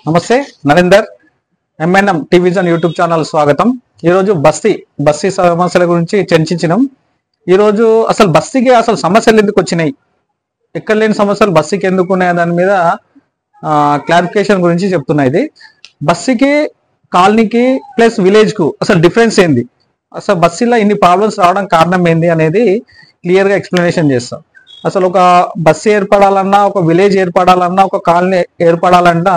నమస్తే Narender M&M టీవీజన్ YouTube channel స్వాగతం. ఈరోజు బస్తీ సమస్యల గురించి చర్చించినాం. ఈరోజు అసలు బస్తీకి అసలు సమస్యలు ఎందుకు వచ్చినాయి, ఎక్కడ లేని సమస్యలు బస్తీకి ఎందుకు ఉన్నాయి దాని మీద క్లారిఫికేషన్ గురించి చెప్తున్నా. ఇది బస్తీకి, కాలనీకి ప్లస్ విలేజ్ కు అసలు డిఫరెన్స్ ఏంది, అసలు బస్తీలో ఇన్ని ప్రాబ్లమ్స్ రావడం కారణం ఏంది అనేది క్లియర్ గా ఎక్స్ప్లెనేషన్ చేస్తాం. అసలు ఒక బస్సు ఏర్పడాలన్నా, ఒక విలేజ్ ఏర్పడాలన్నా, ఒక కాలనీ ఏర్పడాలన్నా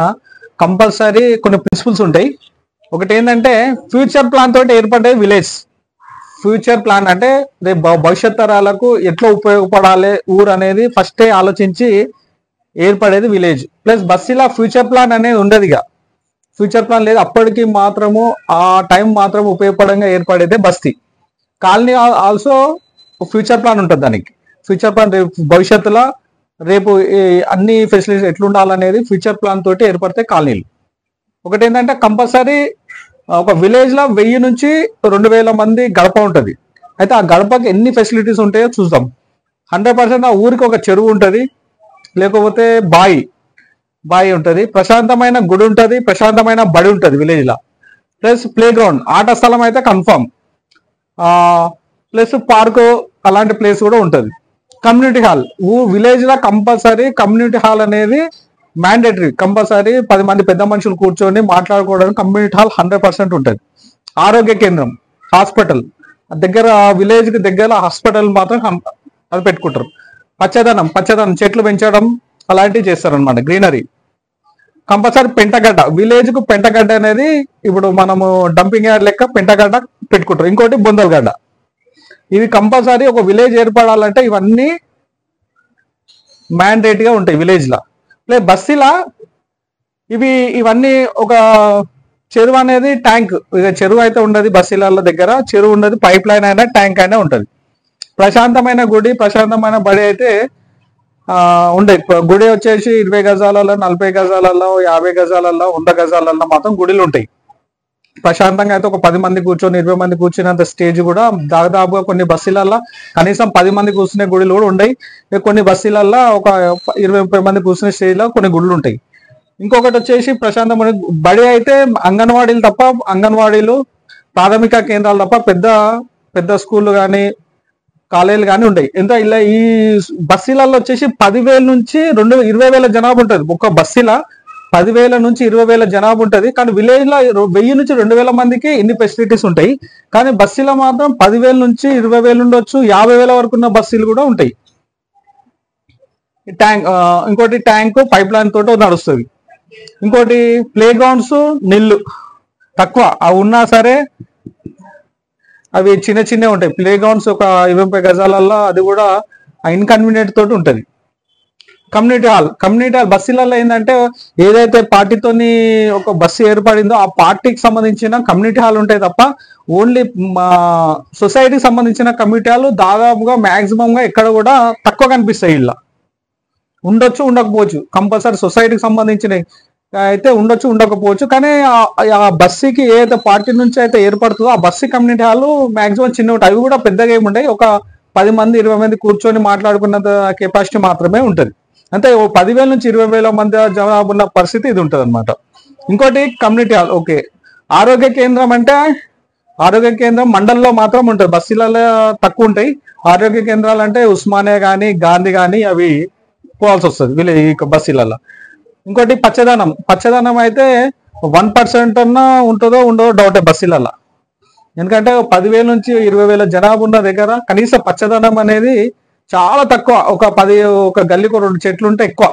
కంపల్సరీ కొన్ని ప్రిన్సిపల్స్ ఉంటాయి. ఒకటి ఏంటంటే ఫ్యూచర్ ప్లాన్ తోటి ఏర్పడే విలేజ్. ఫ్యూచర్ ప్లాన్ అంటే రేపు భవిష్యత్ తరాలకు ఎట్లా ఉపయోగపడాలి ఊరు అనేది ఫస్టే ఆలోచించి ఏర్పడేది విలేజ్. ప్లస్ బస్సీలో ఫ్యూచర్ ప్లాన్ అనేది ఉండదు. ఇక ఫ్యూచర్ ప్లాన్ లేదు, అప్పటికి మాత్రము ఆ టైం మాత్రం ఉపయోగపడంగా ఏర్పడేదే బస్తీ. కాలనీ ఆల్సో ఫ్యూచర్ ప్లాన్ ఉంటుంది. దానికి ఫ్యూచర్ ప్లాన్ రేపు భవిష్యత్తులో రేపు అన్ని ఫెసిలిటీస్ ఎట్లుండాలనేది ఫ్యూచర్ ప్లాన్ తోటి ఏర్పడితే కాలనీలు. ఒకటి ఏంటంటే కంపల్సరీ ఒక విలేజ్ లో 1000 నుంచి 2000 మంది గడప ఉంటుంది. అయితే ఆ గడపకి ఎన్ని ఫెసిలిటీస్ ఉంటాయో చూద్దాం. 100% ఆ ఊరికి ఒక చెరువు ఉంటుంది, లేకపోతే బాయి ఉంటుంది, ప్రశాంతమైన గుడి ఉంటుంది, ప్రశాంతమైన బడి ఉంటుంది విలేజ్ లో, ప్లస్ ప్లే గ్రౌండ్ ఆట స్థలం అయితే కన్ఫర్మ్, ప్లస్ పార్కు అలాంటి ప్లేస్ కూడా ఉంటుంది. కమ్యూనిటీ హాల్ విలేజ్ లో కంపల్సరీ కమ్యూనిటీ హాల్ అనేది మ్యాండేటరీ. కంపల్సరీ 10 మంది పెద్ద మనుషులు కూర్చొని మాట్లాడుకోవడానికి కమ్యూనిటీ హాల్ 100% ఉంటుంది. ఆరోగ్య కేంద్రం, హాస్పిటల్ దగ్గర, విలేజ్ కి దగ్గర హాస్పిటల్ మాత్రం అది పెట్టుకుంటారు. పచ్చదనం చెట్లు పెంచడం అలాంటివి చేస్తారు అనమాట, గ్రీనరీ. కంపల్సరీ పెంటగడ్డ, విలేజ్ కు పెంటగడ్డ అనేది ఇప్పుడు మనము డంపింగ్ యార్డ్ లెక్క పెంటగడ్డ పెట్టుకుంటారు. ఇంకోటి బొందలగడ్డ. ఇవి కంపల్సరీ ఒక విలేజ్ ఏర్పడాలంటే ఇవన్నీ మ్యాండేట్ గా ఉంటాయి విలేజ్ లా. ప్లస్ బస్తీలా ఇవన్నీ ఒక చెరువు అనేది ట్యాంక్, ఇక చెరువు అయితే ఉండదు బస్తీల దగ్గర, చెరువు ఉండదు, పైప్ లైన్ అయినా ట్యాంక్ అయినా ఉంటుంది. ప్రశాంతమైన గుడి, ప్రశాంతమైన బడి అయితే ఉండే. గుడి వచ్చేసి 20 గజాలలో, 40 గజాలలో, 50 గజాలలో, 100 గజాలలో మాత్రం గుడిలు ఉంటాయి. ప్రశాంతంగా అయితే ఒక 10 మంది కూర్చొని 20 మంది కూర్చునేంత స్టేజ్ కూడా దాదాపుగా కొన్ని బస్తీలల్లో కనీసం 10 మంది కూర్చునే గుడిలు కూడా ఉన్నాయి. కొన్ని బస్తీలల్లో ఒక 20-30 మంది కూర్చునే స్టేజ్ లో కొన్ని గుళ్ళు ఉంటాయి. ఇంకొకటి వచ్చేసి ప్రశాంతమైన బడి అయితే అంగన్వాడీలు ప్రాథమిక కేంద్రాలు తప్ప పెద్ద స్కూళ్ళు కానీ కాలేజీలు కానీ ఉంటాయి. ఎంత ఇలా ఈ బస్తీలలో వచ్చేసి 10,000 నుంచి 20,000 జనాభా ఉంటుంది. ఒక బస్తీలో 10,000 నుంచి 20,000 జనాభా ఉంటుంది. కానీ విలేజ్ లో 1000 నుంచి 2,000 మందికి ఇన్ని ఫెసిలిటీస్ ఉంటాయి. కానీ బస్తీలో మాత్రం 10,000 నుంచి 20,000 ఉండొచ్చు, 50,000 వరకు ఉన్న బస్తీలు కూడా ఉంటాయి. ఇంకోటి ట్యాంక్ పైప్ లైన్ తోటి నడుస్తుంది. ఇంకోటి ప్లే గ్రౌండ్స్ నీళ్లు తక్కువ అవి ఉన్నా సరే అవి చిన్న ఉంటాయి. ప్లే గ్రౌండ్స్ ఒక 20 గజాలలో, అది కూడా ఇన్కన్వీనియంట్ తోటి ఉంటుంది. కమ్యూనిటీ హాల్ బస్సులలో ఏంటంటే ఏదైతే పార్టీతోని ఒక బస్సు ఏర్పడిందో ఆ పార్టీకి సంబంధించిన కమ్యూనిటీ హాల్ ఉంటాయి తప్ప ఓన్లీ సొసైటీకి సంబంధించిన కమ్యూనిటీ హాల్ దాదాపుగా మాక్సిమం గా ఎక్కడ కూడా తక్కువ కనిపిస్తాయి. ఇలా ఉండొచ్చు, ఉండకపోవచ్చు. కంపల్సరీ సొసైటీకి సంబంధించిన అయితే ఉండొచ్చు, ఉండకపోవచ్చు. కానీ ఆ బస్సుకి ఏదైతే పార్టీ నుంచి అయితే ఏర్పడుతుందో ఆ బస్సు కమ్యూనిటీ హాల్ మాక్సిమం చిన్న ఉంటాయి. అవి కూడా పెద్దగా ఏమి ఉంటాయి, ఒక 10 మంది 20 మంది కూర్చొని మాట్లాడుకున్నంత కెపాసిటీ మాత్రమే ఉంటుంది. అంటే 10,000 నుంచి 20,000 మంది జనాభా ఉన్న పరిస్థితి ఇది ఉంటుంది అనమాట. ఇంకోటి కమ్యూనిటీ హాల్. ఓకే, ఆరోగ్య కేంద్రం అంటే ఆరోగ్య కేంద్రం మండలంలో మాత్రం ఉంటుంది, బస్సులలో తక్కువ ఉంటాయి. ఆరోగ్య కేంద్రాలు అంటే ఉస్మానియా కానీ గాంధీ కానీ అవి పోవాల్సి వస్తుంది బస్సులలో. ఇంకోటి పచ్చదనం అయితే 1% అన్నా ఉంటుందో ఉండదో డౌటే బస్సులలో. ఎందుకంటే 10,000 నుంచి 20,000 జనాభా ఉన్న దగ్గర కనీసం పచ్చదనం అనేది చాలా తక్కువ. ఒక గల్లీకి 2 చెట్లు ఉంటే ఎక్కువ.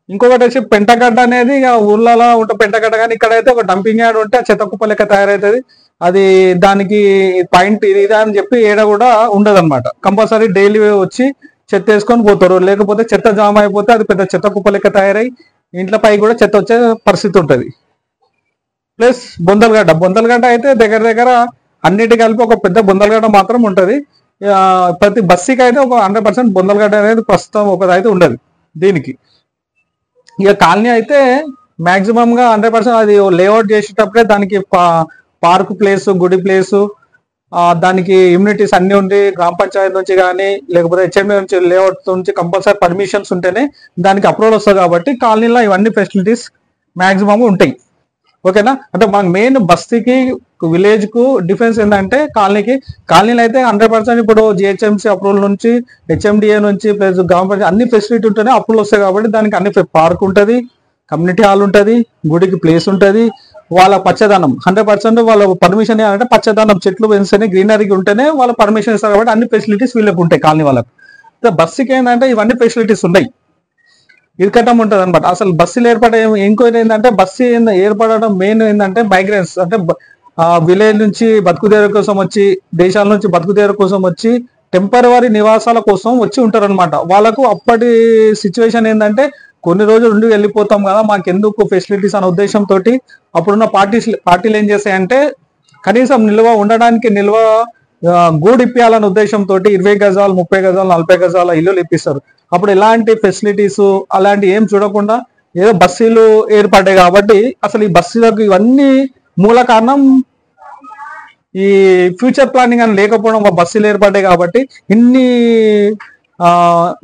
ఇంకొకటి వచ్చి పెంటగడ్డ అనేది ఊర్లలో ఉంటే పెంటగడ్డ, కానీ ఇక్కడైతే ఒక డంపింగ్ యార్డ్ ఉంటే చెత్త కుప్ప లెక్క తయారవుతుంది. అది దానికి పాయింట్ ఇది అని చెప్పి ఏడ కూడా ఉండదు అనమాట. కంపల్సరీ డైలీ వచ్చి చెత్త వేసుకొని పోతారు, లేకపోతే చెత్త జామ అయిపోతే అది పెద్ద చెత్త కుప్ప లెక్క తయారై ఇంట్లో పై కూడా చెత్త వచ్చే పరిస్థితి ఉంటుంది. ప్లస్ బొందలగడ్డ అయితే దగ్గర అన్నిటి కలిపి ఒక పెద్ద బొందలగడ్డ మాత్రం ఉంటుంది. ప్రతి బస్సుకి అయితే ఒక 100% బొందలగడ్డ అనేది ప్రస్తుతం ఒకదైతే ఉండదు దీనికి. ఇక కాలనీ అయితే మాక్సిమం గా 100% అది లేఅవుట్ చేసేటప్పుడే దానికి పార్క్ ప్లేస్, గుడి ప్లేసు, దానికి ఇమ్యూనిటీస్ అన్ని ఉండి గ్రామ పంచాయతీ నుంచి కానీ లేకపోతే హెచ్ఎంఏ నుంచి లేఅవుట్ నుంచి కంపల్సరీ పర్మిషన్స్ ఉంటేనే దానికి అప్రూవల్ వస్తుంది. కాబట్టి కాలనీలో ఇవన్నీ ఫెసిలిటీస్ మ్యాక్సిమం ఉంటాయి. ఓకేనా. అంటే మనకు మెయిన్ బస్తీకి విలేజ్ కు డిఫరెన్స్ ఏంటంటే కాలనీలు అయితే 100% ఇప్పుడు జిహెచ్ఎంసీ అప్రూవల్ నుంచి హెచ్ఎండిఏ నుంచి ప్లస్ గవర్నమెంట్ అన్ని ఫెసిలిటీ ఉంటేనే అప్రూవల్ వస్తాయి. కాబట్టి దానికి అన్ని పార్క్ ఉంటుంది, కమ్యూనిటీ హాల్ ఉంటుంది, గుడికి ప్లేస్ ఉంటుంది, వాళ్ళ పచ్చదనం 100% వాళ్ళ పర్మిషన్ అంటే పచ్చదనం చెట్లు పెంచితేనే గ్రీనరీకి ఉంటేనే వాళ్ళ పర్మిషన్ ఇస్తారు. కాబట్టి అన్ని ఫెసిలిటీస్ వీళ్ళకి ఉంటాయి కాలనీ వాళ్ళకి. బస్సుకి ఏంటంటే ఇవన్నీ ఫెసిలిటీస్ ఉన్నాయి, ఇరకటం ఉంటుంది అనమాట. అసలు బస్సులు ఇంకోటి ఏంటంటే బస్సు ఏర్పడడం మెయిన్ ఏంటంటే మైగ్రెంట్స్ అంటే విలేజ్ నుంచి బతుకుదేరు కోసం వచ్చి, దేశాల నుంచి బతుకుదేరు కోసం వచ్చి టెంపరవరీ నివాసాల కోసం వచ్చి ఉంటారు అనమాట. వాళ్ళకు అప్పటి సిచ్యువేషన్ ఏంటంటే కొన్ని రోజులు ఉండి వెళ్ళిపోతాం కదా, మాకెందుకు ఫెసిలిటీస్ అనే ఉద్దేశంతో అప్పుడున్న పార్టీలు ఏం చేస్తాయంటే కనీసం ఉండడానికి గూడు ఇప్పించాలనే ఉద్దేశంతో 20 గజాలు 30 గజాలు 40 గజాల ఇల్లులు ఇప్పిస్తారు. అప్పుడు ఎలాంటి ఫెసిలిటీస్ అలాంటి ఏం చూడకుండా ఏదో బస్సులు ఏర్పడ్డాయి. కాబట్టి అసలు ఈ బస్సులకు ఇవన్నీ మూల కారణం ఈ ఫ్యూచర్ ప్లానింగ్ అని లేకపోవడం, బస్సులు ఏర్పడ్డాయి కాబట్టి ఇన్ని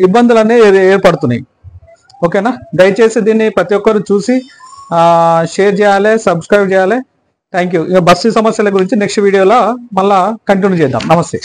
ఇబ్బందులు అనేవి ఏర్పడుతున్నాయి. ఓకేనా. దయచేసి దీన్ని ప్రతి ఒక్కరు చూసి షేర్ చేయాలి, సబ్స్క్రైబ్ చేయాలి. Thank you. ఇక బస్సు సమస్యల గురించి నెక్స్ట్ వీడియోలో మళ్ళా కంటిన్యూ చేద్దాం. నమస్తే.